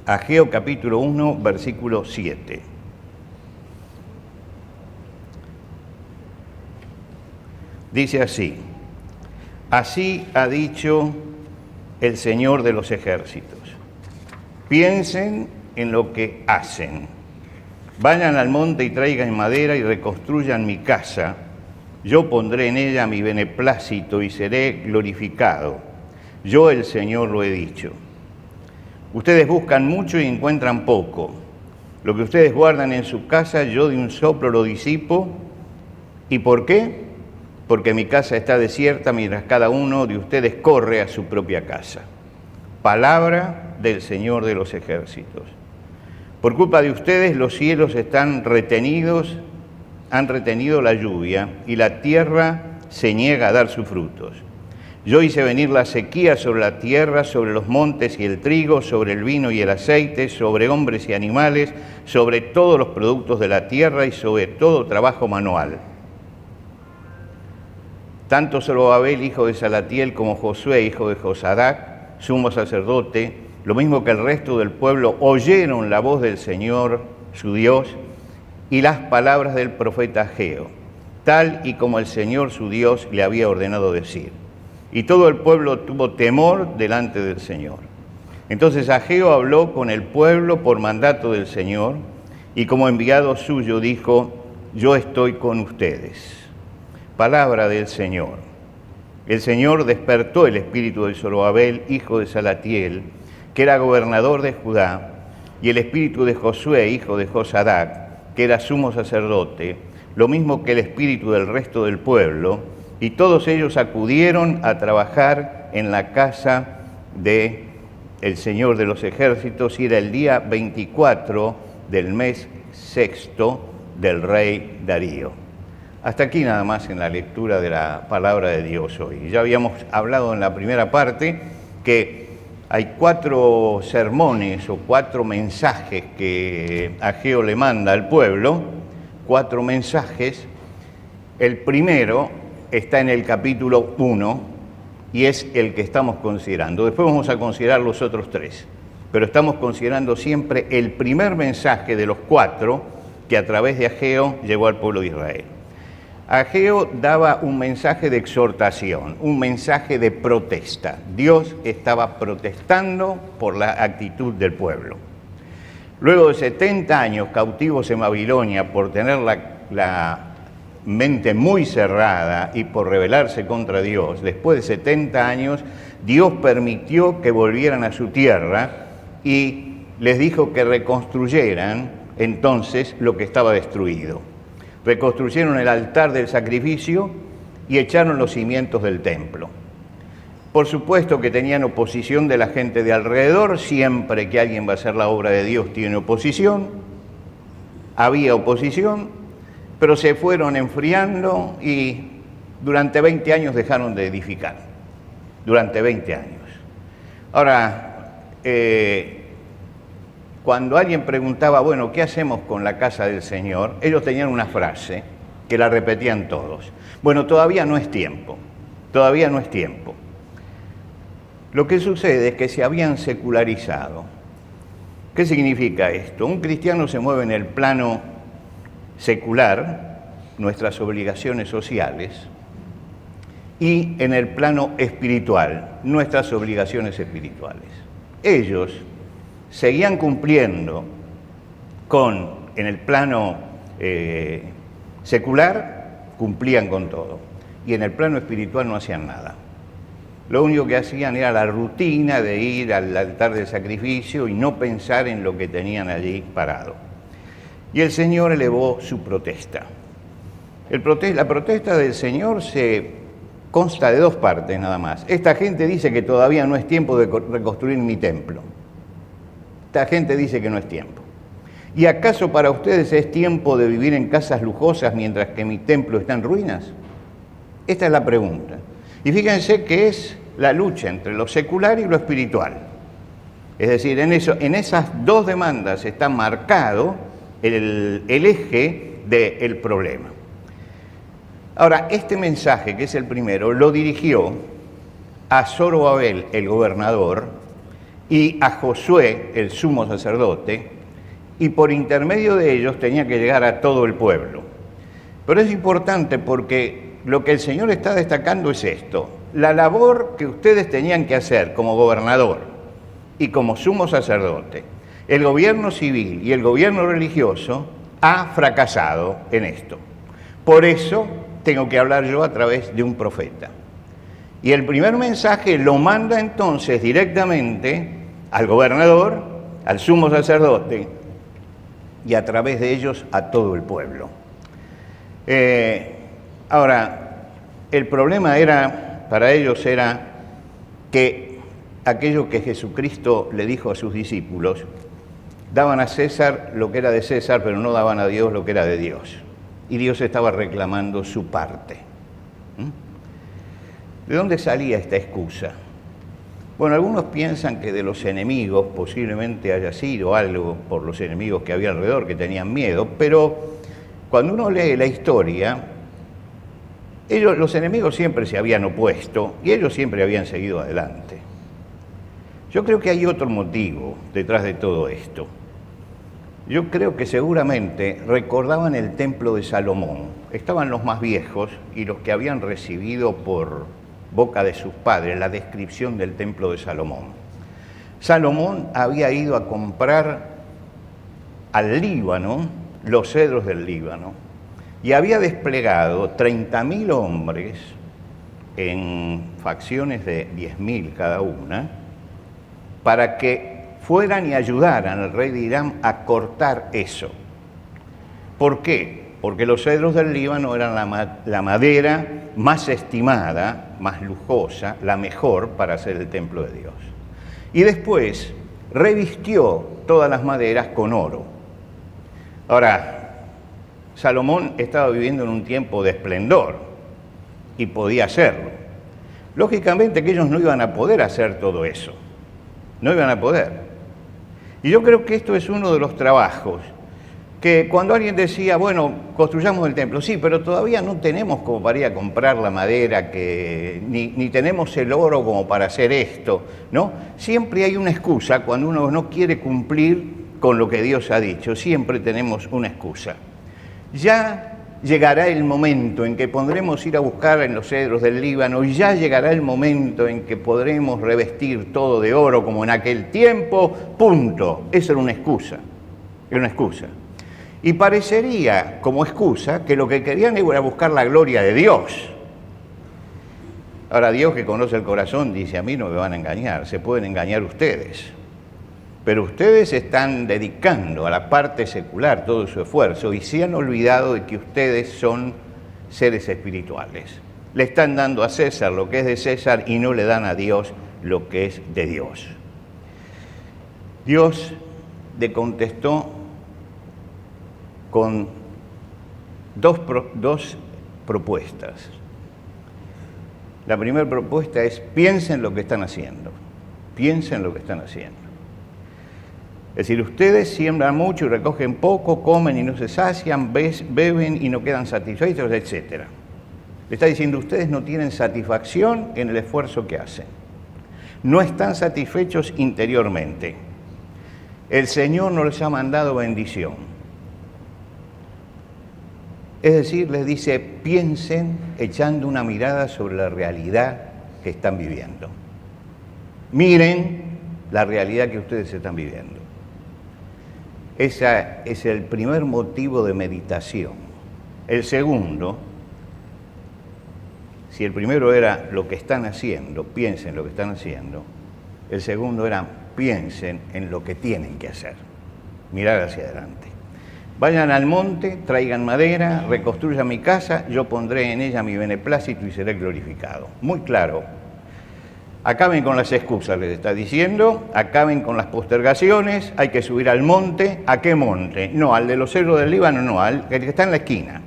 Ageo capítulo 1, versículo 7. Dice así: así ha dicho el Señor de los ejércitos. Piensen en lo que hacen. Vayan al monte y traigan madera y reconstruyan mi casa. Yo pondré en ella mi beneplácito y seré glorificado. Yo, el Señor, lo he dicho. Ustedes buscan mucho y encuentran poco. Lo que ustedes guardan en su casa, yo de un soplo lo disipo. ¿Y por qué? Porque mi casa está desierta mientras cada uno de ustedes corre a su propia casa. Palabra del Señor de los ejércitos. Por culpa de ustedes los cielos están retenidos, han retenido la lluvia y la tierra se niega a dar sus frutos. Yo hice venir la sequía sobre la tierra, sobre los montes y el trigo, sobre el vino y el aceite, sobre hombres y animales, sobre todos los productos de la tierra y sobre todo trabajo manual. Tanto Zorobabel, hijo de Salatiel, como Josué, hijo de Josadac, sumo sacerdote, lo mismo que el resto del pueblo, oyeron la voz del Señor, su Dios, y las palabras del profeta Ageo, tal y como el Señor, su Dios, le había ordenado decir. Y todo el pueblo tuvo temor delante del Señor. Entonces Ageo habló con el pueblo por mandato del Señor, y como enviado suyo dijo: yo estoy con ustedes. Palabra del Señor. El Señor despertó el espíritu de Zorobabel, hijo de Salatiel, que era gobernador de Judá, y el espíritu de Josué, hijo de Josadac, que era sumo sacerdote, lo mismo que el espíritu del resto del pueblo, y todos ellos acudieron a trabajar en la casa de el Señor de los ejércitos, y era el día 24 del mes sexto del rey Darío. Hasta aquí nada más en la lectura de la palabra de Dios hoy. Ya habíamos hablado en la primera parte que hay 4 sermones o 4 mensajes que Ageo le manda al pueblo, 4 mensajes. El primero está en el capítulo 1 y es el que estamos considerando. Después vamos a considerar los otros 3, pero estamos considerando siempre el primer mensaje de los 4 que a través de Ageo llegó al pueblo de Israel. Ageo daba un mensaje de exhortación, un mensaje de protesta. Dios estaba protestando por la actitud del pueblo. Luego de 70 años cautivos en Babilonia por tener la mente muy cerrada y por rebelarse contra Dios, después de 70 años, Dios permitió que volvieran a su tierra y les dijo que reconstruyeran entonces lo que estaba destruido. Reconstruyeron el altar del sacrificio y echaron los cimientos del templo. Por supuesto que tenían oposición de la gente de alrededor. Siempre que alguien va a hacer la obra de Dios tiene oposición. Había oposición, pero se fueron enfriando y durante 20 años dejaron de edificar. Durante 20 años. Ahora, cuando alguien preguntaba, bueno, ¿qué hacemos con la casa del Señor?, ellos tenían una frase que la repetían todos. Bueno, todavía no es tiempo, todavía no es tiempo. Lo que sucede es que se habían secularizado. ¿Qué significa esto? Un cristiano se mueve en el plano secular, nuestras obligaciones sociales, y en el plano espiritual, nuestras obligaciones espirituales. Ellos seguían cumpliendo en el plano secular, cumplían con todo, y en el plano espiritual no hacían nada. Lo único que hacían era la rutina de ir al altar del sacrificio y no pensar en lo que tenían allí parado. Y el Señor elevó su protesta. La protesta del Señor consta de 2 partes nada más. Esta gente dice que todavía no es tiempo de reconstruir mi templo. Esta gente dice que no es tiempo. ¿Y acaso para ustedes es tiempo de vivir en casas lujosas mientras que mi templo está en ruinas? Esta es la pregunta. Y fíjense que es la lucha entre lo secular y lo espiritual. Es decir, en esas 2 demandas está marcado el eje del problema. Ahora, este mensaje, que es el primero, lo dirigió a Zorobabel, el gobernador, y a Josué, el sumo sacerdote, y por intermedio de ellos tenía que llegar a todo el pueblo. Pero es importante porque lo que el Señor está destacando es esto: la labor que ustedes tenían que hacer como gobernador y como sumo sacerdote, el gobierno civil y el gobierno religioso ha fracasado en esto. Por eso tengo que hablar yo a través de un profeta. Y el primer mensaje lo manda entonces directamente al gobernador, al sumo sacerdote y a través de ellos a todo el pueblo. Ahora, el problema para ellos era que aquello que Jesucristo le dijo a sus discípulos, daban a César lo que era de César, pero no daban a Dios lo que era de Dios. Y Dios estaba reclamando su parte. ¿De dónde salía esta excusa? Bueno, algunos piensan que de los enemigos, posiblemente haya sido algo por los enemigos que había alrededor, que tenían miedo, pero cuando uno lee la historia, los enemigos siempre se habían opuesto y ellos siempre habían seguido adelante. Yo creo que hay otro motivo detrás de todo esto. Yo creo que seguramente recordaban el templo de Salomón. Estaban los más viejos y los que habían recibido por boca de sus padres la descripción del templo de Salomón. Salomón había ido a comprar al Líbano los cedros del Líbano y había desplegado 30.000 hombres en facciones de 10.000 cada una para que fueran y ayudaran al rey de Irán a cortar eso. ¿Por qué? Porque los cedros del Líbano eran la madera más estimada, más lujosa, la mejor para hacer el templo de Dios. Y después revistió todas las maderas con oro. Ahora, Salomón estaba viviendo en un tiempo de esplendor y podía hacerlo. Lógicamente que ellos no iban a poder hacer todo eso, no iban a poder. Y yo creo que esto es uno de los trabajos que cuando alguien decía, bueno, construyamos el templo, sí, pero todavía no tenemos como para ir a comprar la madera, ni tenemos el oro como para hacer esto, ¿no? Siempre hay una excusa cuando uno no quiere cumplir con lo que Dios ha dicho, siempre tenemos una excusa. Ya llegará el momento en que podremos ir a buscar en los cedros del Líbano, y ya llegará el momento en que podremos revestir todo de oro como en aquel tiempo, punto. Esa era una excusa, era una excusa. Y parecería como excusa que lo que querían era buscar la gloria de Dios. Ahora, Dios, que conoce el corazón, dice: a mí no me van a engañar, se pueden engañar ustedes. Pero ustedes están dedicando a la parte secular todo su esfuerzo y se han olvidado de que ustedes son seres espirituales. Le están dando a César lo que es de César y no le dan a Dios lo que es de Dios. Dios le contestó con dos propuestas. La primera propuesta es: piensen lo que están haciendo, piensen lo que están haciendo. Es decir, ustedes siembran mucho y recogen poco, comen y no se sacian, beben y no quedan satisfechos, etc. Le está diciendo: ustedes no tienen satisfacción en el esfuerzo que hacen. No están satisfechos interiormente. El Señor no les ha mandado bendición. Es decir, les dice: piensen echando una mirada sobre la realidad que están viviendo. Miren la realidad que ustedes están viviendo. Ese es el primer motivo de meditación. El segundo, si el primero era lo que están haciendo, piensen lo que están haciendo, el segundo era: piensen en lo que tienen que hacer, mirar hacia adelante. Vayan al monte, traigan madera, reconstruyan mi casa, yo pondré en ella mi beneplácito y seré glorificado. Muy claro. Acaben con las excusas, les está diciendo, acaben con las postergaciones, hay que subir al monte. ¿A qué monte? No, al de los cedros del Líbano, no, al que está en la esquina.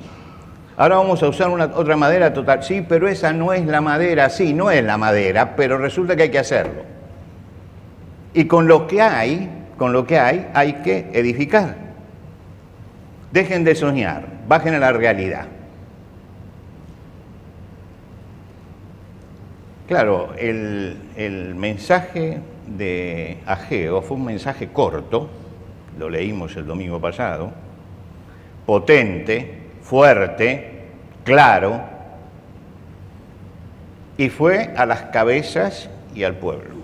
Ahora vamos a usar otra madera total. Sí, pero esa no es la madera. Sí, no es la madera, pero resulta que hay que hacerlo. Y con lo que hay que edificar. Dejen de soñar, bajen a la realidad. Claro, el mensaje de Ageo fue un mensaje corto, lo leímos el domingo pasado, potente, fuerte, claro, y fue a las cabezas y al pueblo.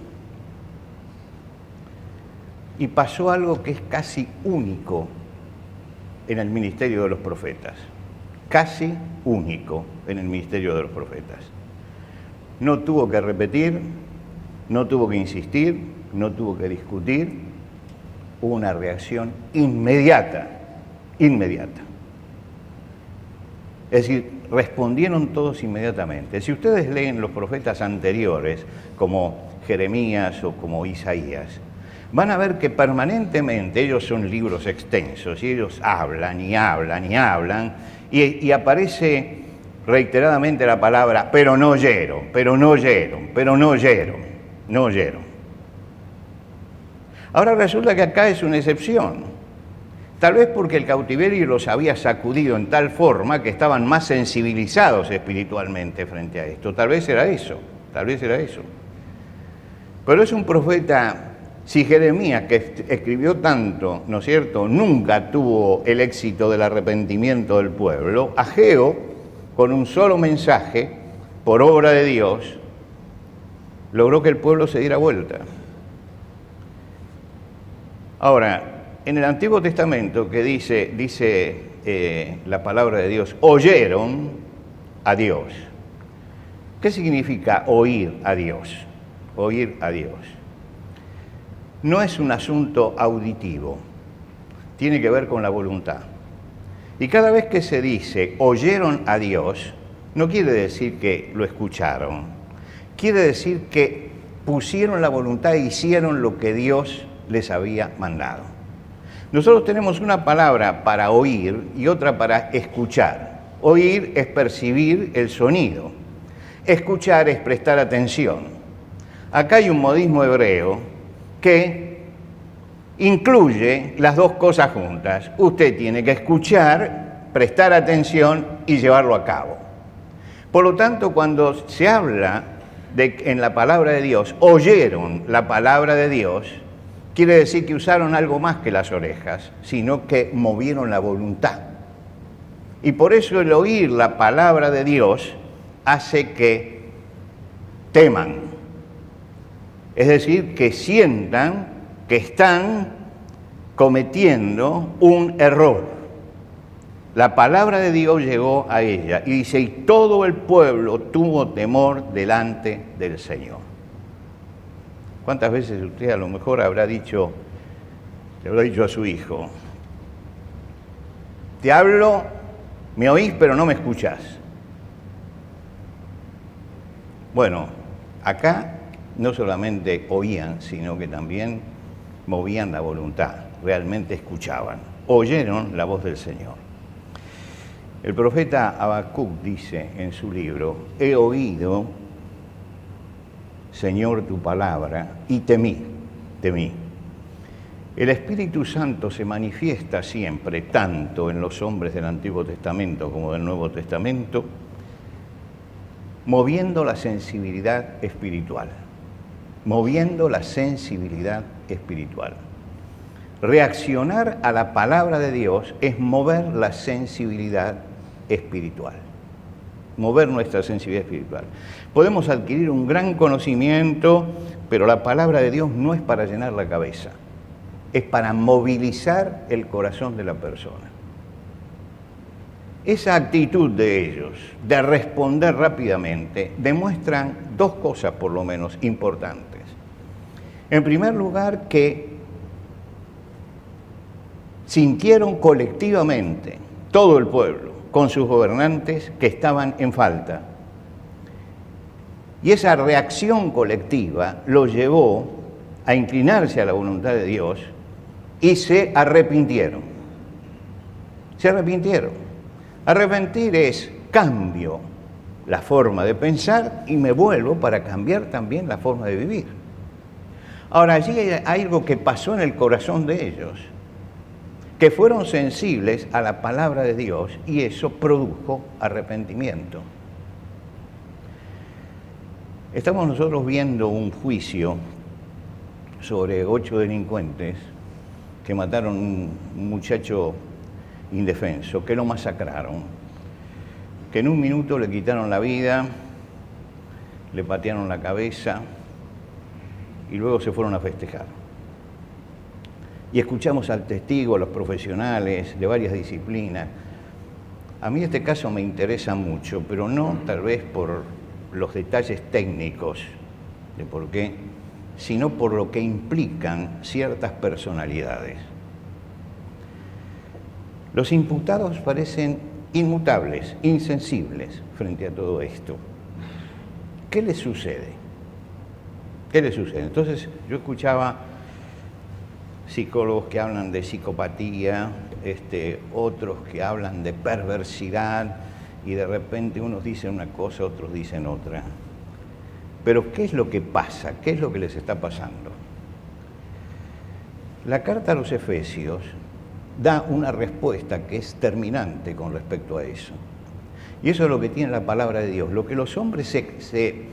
Y pasó algo que es casi único en el ministerio de los profetas, casi único en el ministerio de los profetas. No tuvo que repetir, no tuvo que insistir, no tuvo que discutir, hubo una reacción inmediata, inmediata. Es decir, respondieron todos inmediatamente. Si ustedes leen los profetas anteriores, como Jeremías o como Isaías, van a ver que permanentemente, ellos son libros extensos, y ellos hablan y hablan y hablan, y aparece reiteradamente la palabra, pero no oyeron, pero no oyeron, pero no oyeron, no oyeron. Ahora resulta que acá es una excepción. Tal vez porque el cautiverio los había sacudido en tal forma que estaban más sensibilizados espiritualmente frente a esto. Tal vez era eso, tal vez era eso. Pero es un profeta, si Jeremías, que escribió tanto, ¿no es cierto?, nunca tuvo el éxito del arrepentimiento del pueblo, Ageo, con un solo mensaje, por obra de Dios, logró que el pueblo se diera vuelta. Ahora, en el Antiguo Testamento, que dice la palabra de Dios, oyeron a Dios. ¿Qué significa oír a Dios? Oír a Dios. No es un asunto auditivo, tiene que ver con la voluntad. Y cada vez que se dice oyeron a Dios, no quiere decir que lo escucharon, quiere decir que pusieron la voluntad e hicieron lo que Dios les había mandado. Nosotros tenemos una palabra para oír y otra para escuchar. Oír es percibir el sonido. Escuchar es prestar atención. Acá hay un modismo hebreo que incluye las dos cosas juntas. Usted tiene que escuchar, prestar atención y llevarlo a cabo. Por lo tanto, cuando se habla en la palabra de Dios, oyeron la palabra de Dios, quiere decir que usaron algo más que las orejas, sino que movieron la voluntad. Y por eso el oír la palabra de Dios hace que teman. Es decir, que sientan que están cometiendo un error. La palabra de Dios llegó a ella y dice, y todo el pueblo tuvo temor delante del Señor. ¿Cuántas veces usted a lo mejor le habrá dicho a su hijo, te hablo, me oís, pero no me escuchás? Bueno, acá no solamente oían, sino que también movían la voluntad, realmente escuchaban, oyeron la voz del Señor. El profeta Habacuc dice en su libro, he oído, Señor, tu palabra, y temí. El Espíritu Santo se manifiesta siempre, tanto en los hombres del Antiguo Testamento como del Nuevo Testamento, moviendo la sensibilidad espiritual. Moviendo la sensibilidad espiritual. Reaccionar a la palabra de Dios es mover la sensibilidad espiritual. Mover nuestra sensibilidad espiritual. Podemos adquirir un gran conocimiento, pero la palabra de Dios no es para llenar la cabeza, es para movilizar el corazón de la persona. Esa actitud de ellos, de responder rápidamente, demuestran dos cosas por lo menos importantes. En primer lugar, que sintieron colectivamente, todo el pueblo, con sus gobernantes, que estaban en falta. Y esa reacción colectiva los llevó a inclinarse a la voluntad de Dios y se arrepintieron. Se arrepintieron. Arrepentir es cambio la forma de pensar y me vuelvo para cambiar también la forma de vivir. Ahora, allí hay algo que pasó en el corazón de ellos, que fueron sensibles a la palabra de Dios y eso produjo arrepentimiento. Estamos nosotros viendo un juicio sobre 8 delincuentes que mataron a un muchacho indefenso, que lo masacraron, que en un minuto le quitaron la vida, le patearon la cabeza y luego se fueron a festejar. Y escuchamos al testigo, a los profesionales de varias disciplinas. A mí este caso me interesa mucho, pero no tal vez por los detalles técnicos de por qué, sino por lo que implican ciertas personalidades. Los imputados parecen inmutables, insensibles frente a todo esto. ¿Qué les sucede? ¿Qué les sucede? Entonces yo escuchaba psicólogos que hablan de psicopatía, otros que hablan de perversidad, y de repente unos dicen una cosa, otros dicen otra. Pero ¿qué es lo que pasa? ¿Qué es lo que les está pasando? La carta a los Efesios da una respuesta que es terminante con respecto a eso. Y eso es lo que tiene la palabra de Dios. Lo que los hombres se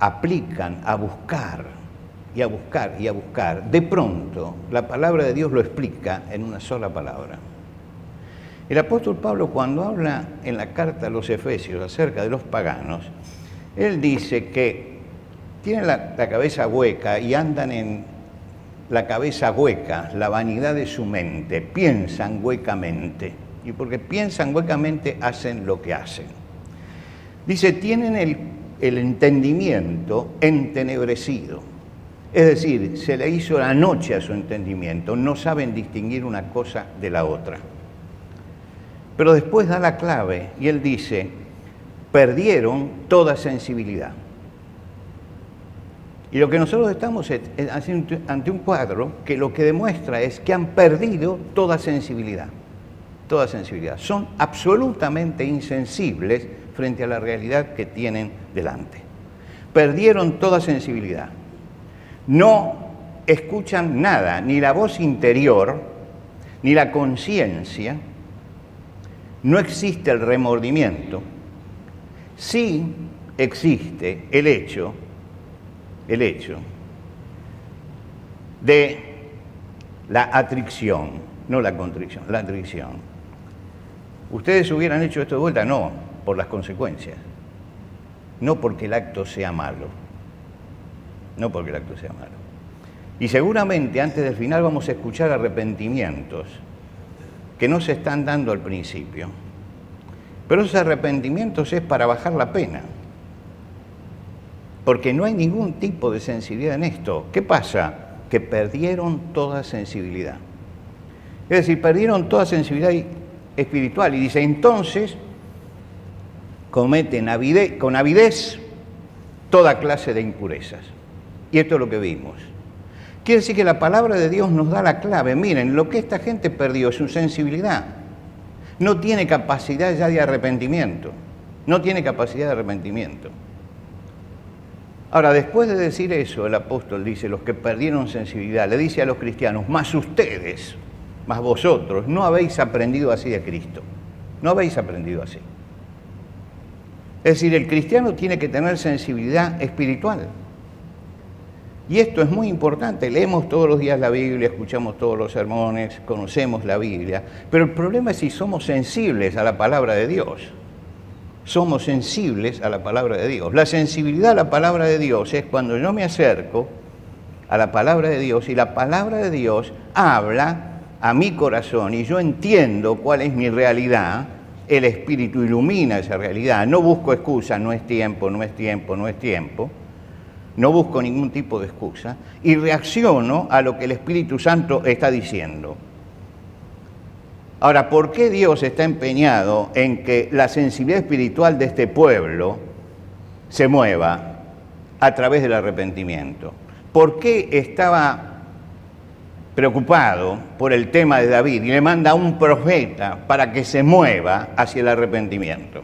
aplican a buscar y a buscar y a buscar, de pronto la palabra de Dios lo explica en una sola palabra. El apóstol Pablo, cuando habla en la carta a los Efesios acerca de los paganos, él dice que tienen la cabeza hueca y andan en la cabeza hueca, la vanidad de su mente, piensan huecamente. Y porque piensan huecamente, hacen lo que hacen. Dice, tienen el entendimiento entenebrecido. Es decir, se le hizo la noche a su entendimiento, no saben distinguir una cosa de la otra. Pero después da la clave y él dice, perdieron toda sensibilidad. Y lo que nosotros estamos ante un cuadro que lo que demuestra es que han perdido toda sensibilidad. Toda sensibilidad. Son absolutamente insensibles frente a la realidad que tienen delante. Perdieron toda sensibilidad. No escuchan nada, ni la voz interior, ni la conciencia. No existe el remordimiento. Sí existe el hecho de la atricción, no la contrición, la atricción. ¿Ustedes hubieran hecho esto de vuelta? No, por las consecuencias. No porque el acto sea malo. No porque el acto sea malo. Y seguramente antes del final vamos a escuchar arrepentimientos que no se están dando al principio. Pero esos arrepentimientos es para bajar la pena. Porque no hay ningún tipo de sensibilidad en esto. ¿Qué pasa? Que perdieron toda sensibilidad. Es decir, perdieron toda sensibilidad espiritual. Y dice, entonces, cometen con avidez toda clase de impurezas. Y esto es lo que vimos. Quiere decir que la palabra de Dios nos da la clave. Miren, lo que esta gente perdió es su sensibilidad. No tiene capacidad ya de arrepentimiento. No tiene capacidad de arrepentimiento. Ahora, después de decir eso, el apóstol dice, los que perdieron sensibilidad, le dice a los cristianos, más ustedes, más vosotros, no habéis aprendido así de Cristo. No habéis aprendido así. Es decir, el cristiano tiene que tener sensibilidad espiritual. Y esto es muy importante. Leemos todos los días la Biblia, escuchamos todos los sermones, conocemos la Biblia. Pero el problema es si somos sensibles a la palabra de Dios. Somos sensibles a la palabra de Dios. La sensibilidad a la palabra de Dios es cuando yo me acerco a la palabra de Dios y la palabra de Dios habla a mi corazón y yo entiendo cuál es mi realidad. El Espíritu ilumina esa realidad. No busco excusa, no es tiempo, no es tiempo, no es tiempo. No busco ningún tipo de excusa y reacciono a lo que el Espíritu Santo está diciendo. Ahora, ¿por qué Dios está empeñado en que la sensibilidad espiritual de este pueblo se mueva a través del arrepentimiento? ¿Por qué estaba preocupado por el tema de David y le manda a un profeta para que se mueva hacia el arrepentimiento?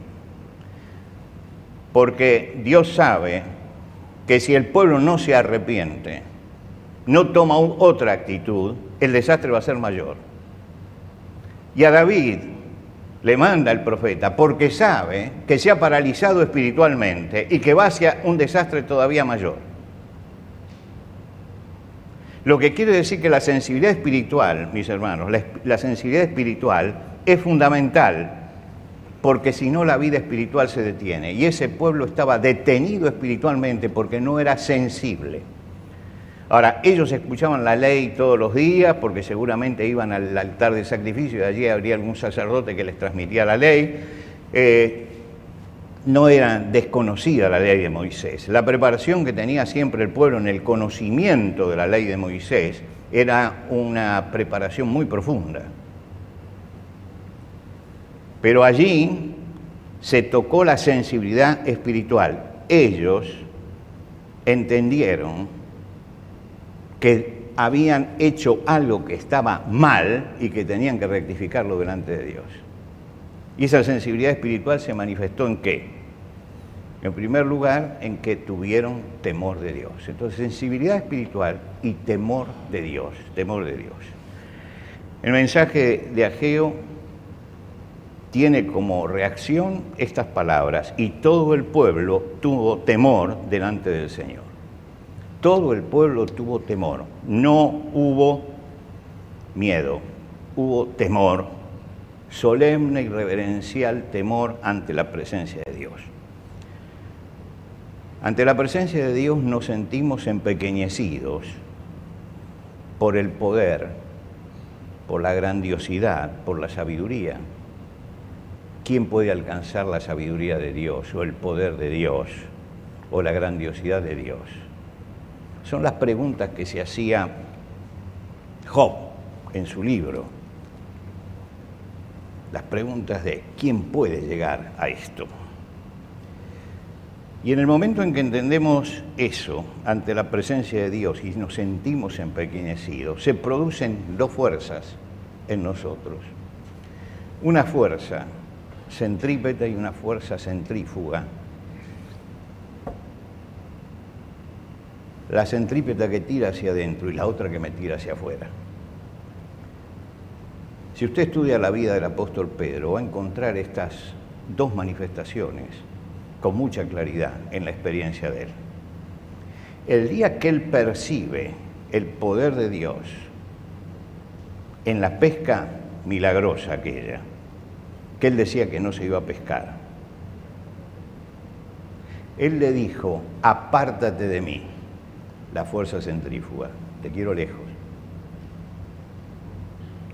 Porque Dios sabe que si el pueblo no se arrepiente, no toma otra actitud, el desastre va a ser mayor. Y a David le manda el profeta porque sabe que se ha paralizado espiritualmente y que va hacia un desastre todavía mayor. Lo que quiere decir que la sensibilidad espiritual, mis hermanos, la sensibilidad espiritual es fundamental, porque si no la vida espiritual se detiene. Y ese pueblo estaba detenido espiritualmente porque no era sensible. Ahora, ellos escuchaban la ley todos los días porque seguramente iban al altar de sacrificio y allí habría algún sacerdote que les transmitía la ley. No era desconocida la ley de Moisés. La preparación que tenía siempre el pueblo en el conocimiento de la ley de Moisés era una preparación muy profunda. Pero allí se tocó la sensibilidad espiritual. Ellos entendieron que habían hecho algo que estaba mal y que tenían que rectificarlo delante de Dios. Y esa sensibilidad espiritual se manifestó ¿en qué? En primer lugar, en que tuvieron temor de Dios. Entonces, sensibilidad espiritual y temor de Dios, temor de Dios. El mensaje de Ageo tiene como reacción estas palabras: y todo el pueblo tuvo temor delante del Señor. Todo el pueblo tuvo temor, no hubo miedo, hubo temor, solemne y reverencial temor ante la presencia de Dios. Ante la presencia de Dios nos sentimos empequeñecidos por el poder, por la grandiosidad, por la sabiduría. ¿Quién puede alcanzar la sabiduría de Dios o el poder de Dios o la grandiosidad de Dios? Son las preguntas que se hacía Job en su libro. Las preguntas de ¿quién puede llegar a esto? Y en el momento en que entendemos eso ante la presencia de Dios y nos sentimos empequeñecidos, se producen dos fuerzas en nosotros. Una fuerza centrípeta y una fuerza centrífuga. La centrípeta que tira hacia adentro y la otra que me tira hacia afuera. Si usted estudia la vida del apóstol Pedro, va a encontrar estas dos manifestaciones con mucha claridad en la experiencia de él. El día que él percibe el poder de Dios en la pesca milagrosa aquella, que él decía que no se iba a pescar, él le dijo: apártate de mí, la fuerza centrífuga, te quiero lejos.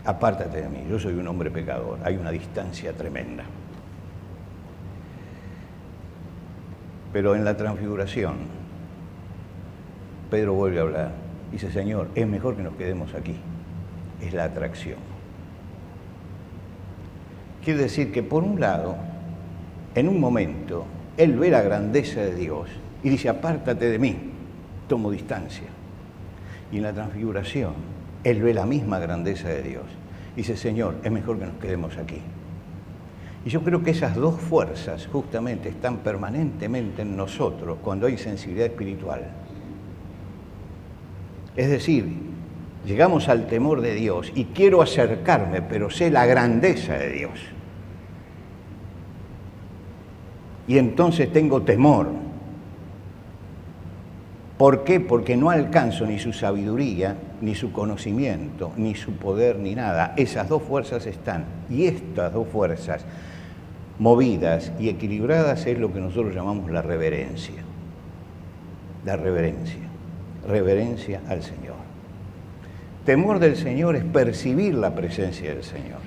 Apártate de mí, yo soy un hombre pecador, hay una distancia tremenda. Pero en la transfiguración, Pedro vuelve a hablar. Dice: Señor, es mejor que nos quedemos aquí. Es la atracción. Quiere decir que, por un lado, en un momento, él ve la grandeza de Dios y dice: apártate de mí, tomo distancia. Y en la transfiguración, él ve la misma grandeza de Dios. Dice: Señor, es mejor que nos quedemos aquí. Y yo creo que esas dos fuerzas justamente están permanentemente en nosotros cuando hay sensibilidad espiritual. Es decir, llegamos al temor de Dios y quiero acercarme, pero sé la grandeza de Dios. Y entonces tengo temor. ¿Por qué? Porque no alcanzo ni su sabiduría, ni su conocimiento, ni su poder, ni nada. Esas dos fuerzas están. Y estas dos fuerzas, movidas y equilibradas, es lo que nosotros llamamos la reverencia. La reverencia. Reverencia al Señor. Temor del Señor es percibir la presencia del Señor.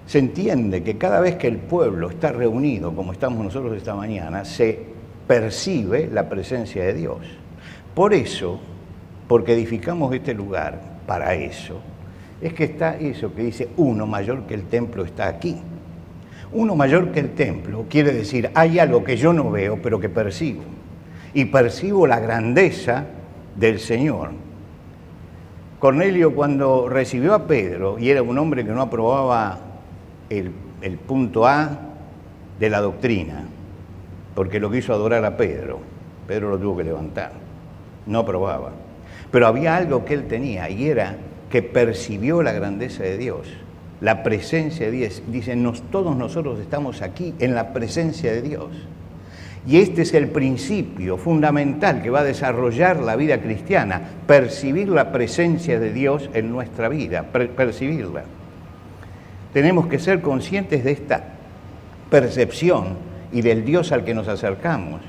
Se entiende que cada vez que el pueblo está reunido, como estamos nosotros esta mañana, se percibe la presencia de Dios. Por eso, porque edificamos este lugar para eso, es que está eso que dice: uno mayor que el templo está aquí. Uno mayor que el templo quiere decir, hay algo que yo no veo, pero que percibo. Y percibo la grandeza del Señor. Cornelio, cuando recibió a Pedro, y era un hombre que no aprobaba el punto A de la doctrina, porque lo quiso adorar a Pedro, Pedro lo tuvo que levantar, no aprobaba. Pero había algo que él tenía, y era que percibió la grandeza de Dios, la presencia de Dios. Dicen: todos nosotros estamos aquí en la presencia de Dios. Y este es el principio fundamental que va a desarrollar la vida cristiana, percibir la presencia de Dios en nuestra vida, percibirla. Tenemos que ser conscientes de esta percepción y del Dios al que nos acercamos.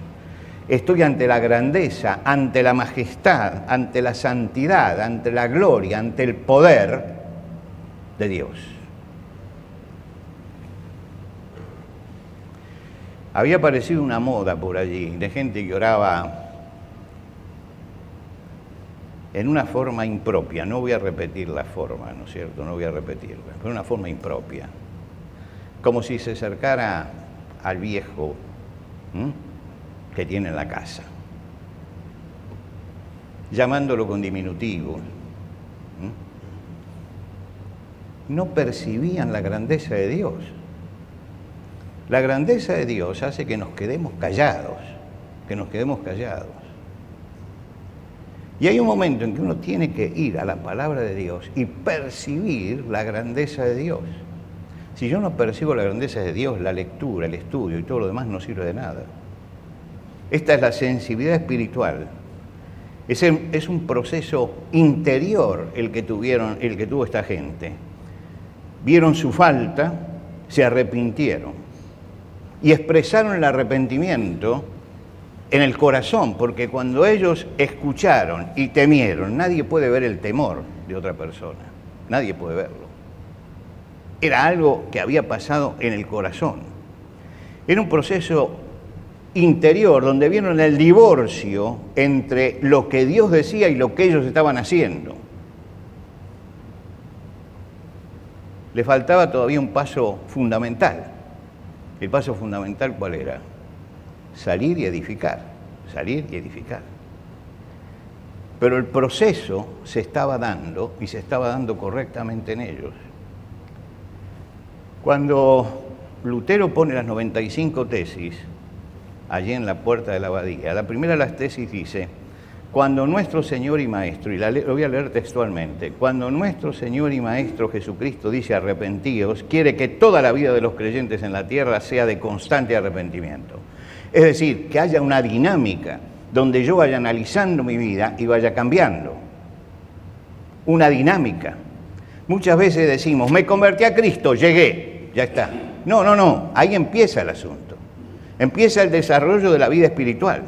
Estoy ante la grandeza, ante la majestad, ante la santidad, ante la gloria, ante el poder de Dios. Había aparecido una moda por allí de gente que oraba en una forma impropia. No voy a repetir la forma, ¿no es cierto? No voy a repetirla, pero una forma impropia. Como si se acercara al viejo que tiene en la casa, llamándolo con diminutivo. No percibían la grandeza de Dios. La grandeza de Dios hace que nos quedemos callados, Y hay un momento en que uno tiene que ir a la palabra de Dios y percibir la grandeza de Dios. Si yo no percibo la grandeza de Dios, la lectura, el estudio y todo lo demás no sirve de nada. Esta es la sensibilidad espiritual. Es un proceso interior el que tuvo esta gente. Vieron su falta, se arrepintieron y expresaron el arrepentimiento en el corazón, porque cuando ellos escucharon y temieron, nadie puede ver el temor de otra persona, nadie puede verlo. Era algo que había pasado en el corazón. Era un proceso interior donde vieron el divorcio entre lo que Dios decía y lo que ellos estaban haciendo. Le faltaba todavía un paso fundamental. ¿El paso fundamental cuál era? Salir y edificar, salir y edificar. Pero el proceso se estaba dando y se estaba dando correctamente en ellos. Cuando Lutero pone las 95 tesis allí en la puerta de la abadía, la primera de las tesis dice: cuando nuestro Señor y Maestro, y lo voy a leer textualmente, cuando nuestro Señor y Maestro Jesucristo dice arrepentíos, quiere que toda la vida de los creyentes en la tierra sea de constante arrepentimiento. Es decir, que haya una dinámica donde yo vaya analizando mi vida y vaya cambiando. Una dinámica. Muchas veces decimos, me convertí a Cristo, llegué, ya está. No, ahí empieza el asunto. Empieza el desarrollo de la vida espiritual.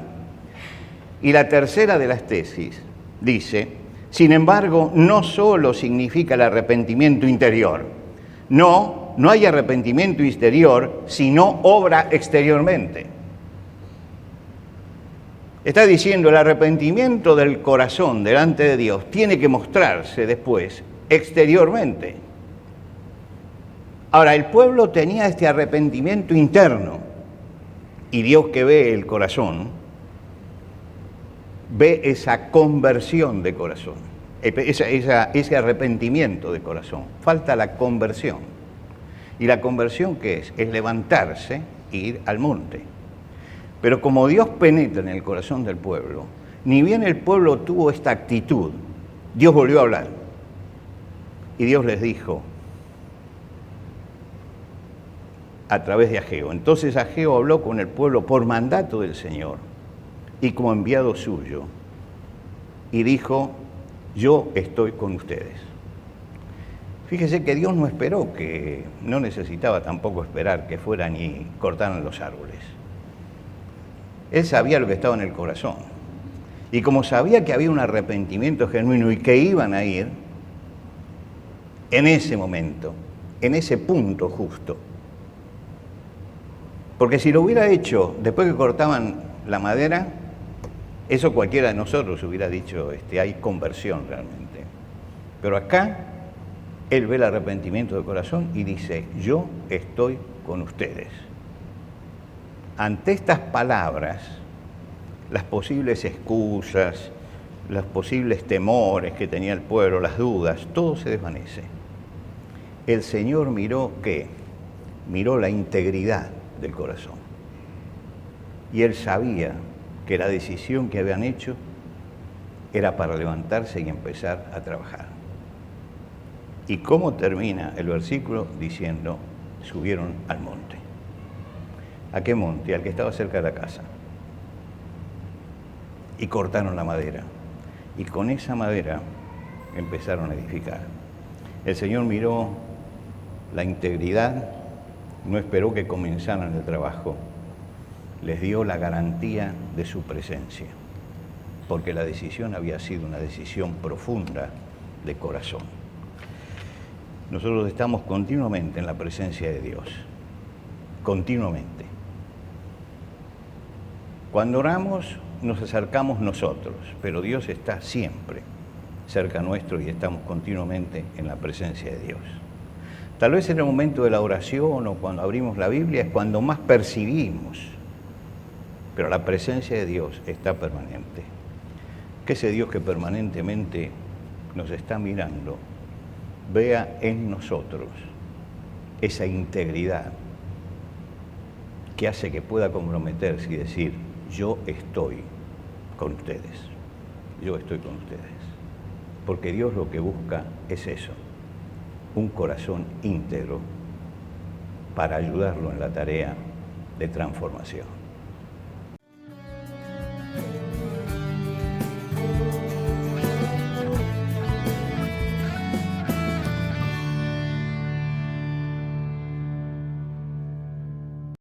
Y la tercera de las tesis dice, sin embargo, no solo significa el arrepentimiento interior. No hay arrepentimiento exterior si no obra exteriormente. Está diciendo, el arrepentimiento del corazón delante de Dios tiene que mostrarse después exteriormente. Ahora, el pueblo tenía este arrepentimiento interno y Dios, que ve el corazón, ve esa conversión de corazón, ese arrepentimiento de corazón. Falta la conversión. ¿Y la conversión qué es? Es levantarse e ir al monte. Pero como Dios penetra en el corazón del pueblo, ni bien el pueblo tuvo esta actitud, Dios volvió a hablar. Y Dios les dijo, a través de Ageo. Entonces Ageo habló con el pueblo por mandato del Señor y como enviado suyo, y dijo, yo estoy con ustedes. Fíjese que Dios no esperó, no necesitaba tampoco esperar que fueran y cortaran los árboles. Él sabía lo que estaba en el corazón. Y como sabía que había un arrepentimiento genuino y que iban a ir, en ese momento, en ese punto justo. Porque si lo hubiera hecho después que cortaban la madera, eso cualquiera de nosotros hubiera dicho, hay conversión realmente. Pero acá, él ve el arrepentimiento del corazón y dice, yo estoy con ustedes. Ante estas palabras, las posibles excusas, los posibles temores que tenía el pueblo, las dudas, todo se desvanece. El Señor miró, ¿qué? Miró la integridad del corazón. Y él sabía que la decisión que habían hecho era para levantarse y empezar a trabajar. ¿Y cómo termina el versículo? Diciendo, subieron al monte. ¿A qué monte? Al que estaba cerca de la casa. y cortaron la madera. Y con esa madera empezaron a edificar. El Señor miró la integridad, no esperó que comenzaran el trabajo, les dio la garantía de su presencia, porque la decisión había sido una decisión profunda de corazón. Nosotros estamos continuamente en la presencia de Dios, continuamente. Cuando oramos nos acercamos nosotros, pero Dios está siempre cerca nuestro y estamos continuamente en la presencia de Dios. Tal vez en el momento de la oración o cuando abrimos la Biblia es cuando más percibimos, pero la presencia de Dios está permanente. Que ese Dios que permanentemente nos está mirando vea en nosotros esa integridad que hace que pueda comprometerse y decir: yo estoy con ustedes, yo estoy con ustedes. Porque Dios lo que busca es eso, un corazón íntegro para ayudarlo en la tarea de transformación.